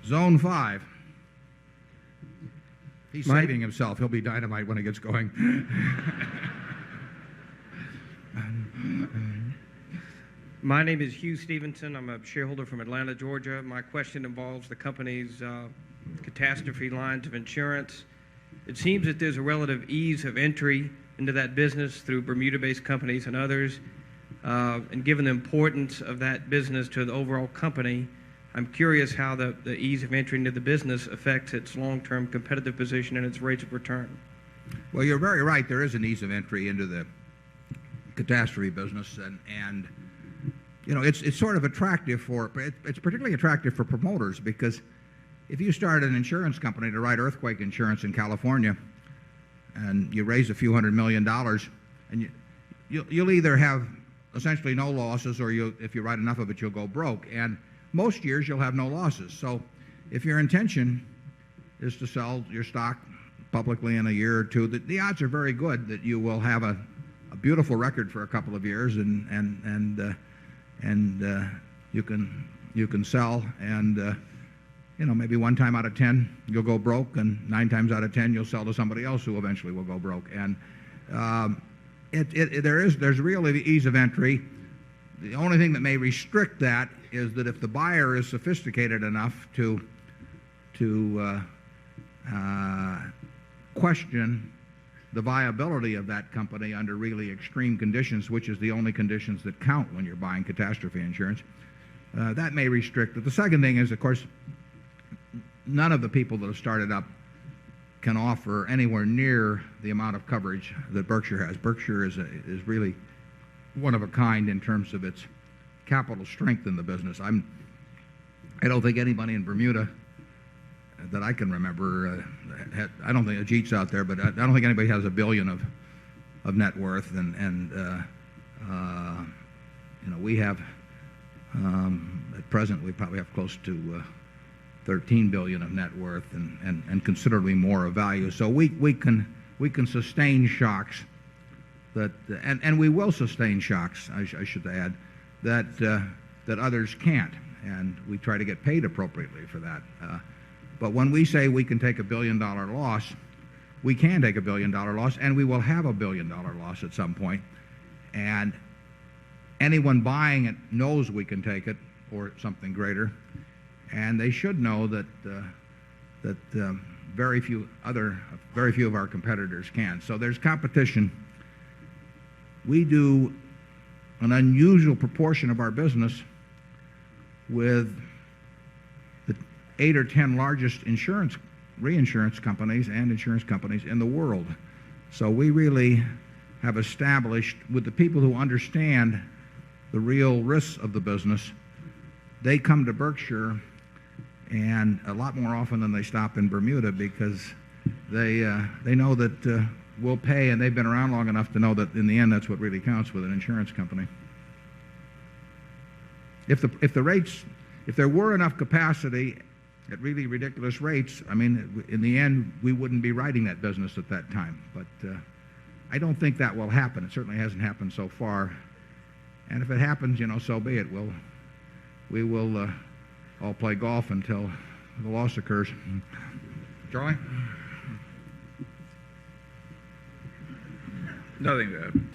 Zone 5. He's saving himself. He'll be dynamite when it gets going. My name is Hugh Stephenson. I'm a shareholder from Atlanta, Georgia. My question involves the company's catastrophe lines of insurance. It seems that there's a relative ease of entry into that business through Bermuda-based companies and others. And given the importance of that business to the overall company, I'm curious how the ease of entry into the business affects its long-term competitive position and its rates of return. Well, you're very right. There is an ease of entry into the catastrophe business, and you know, it's sort of attractive it's particularly attractive for promoters, because if you start an insurance company to write earthquake insurance in California and you raise a few $100 million, and you'll either have essentially no losses, or if you write enough of it, you'll go broke. And most years you'll have no losses. So if your intention is to sell your stock publicly in a year or two, the odds are very good that you will have a beautiful record for a couple of years, and you can sell, and you know, maybe 1 time out of 10 you'll go broke, and 9 times out of 10 you'll sell to somebody else who eventually will go broke. And there's really the ease of entry. The only thing that may restrict that is that if the buyer is sophisticated enough to question the viability of that company under really extreme conditions, which is the only conditions that count when you're buying catastrophe insurance, that may restrict it. The second thing is, of course, none of the people that have started up can offer anywhere near the amount of coverage that Berkshire has. Berkshire is really one of a kind in terms of its capital strength in the business. I don't think anybody in Bermuda that I can remember, I don't think Ajit's out there, but I don't think anybody has $1 billion of net worth. And you know, we have at present we probably have close to $13 billion of net worth, and considerably more of value. So we can sustain shocks and we will sustain shocks, I should add, that others can't, and we try to get paid appropriately for that. But when we say we can take $1 billion loss, we can take $1 billion loss, and we will have $1 billion loss at some point. And anyone buying it knows we can take it, or something greater, and they should know that very few of our competitors can. So there's competition. We do an unusual proportion of our business with the 8 or 10 largest reinsurance companies and insurance companies in the world. So we really have established, with the people who understand the real risks of the business, they come to Berkshire, and a lot more often than they stop in Bermuda, because they know that we'll pay, and they've been around long enough to know that in the end that's what really counts with an insurance company. If there were enough capacity at really ridiculous rates, I mean, in the end we wouldn't be writing that business at that time. But I don't think that will happen. It certainly hasn't happened so far. And if it happens, you know, so be it. We will all play golf until the loss occurs. Charlie? Nothing to add.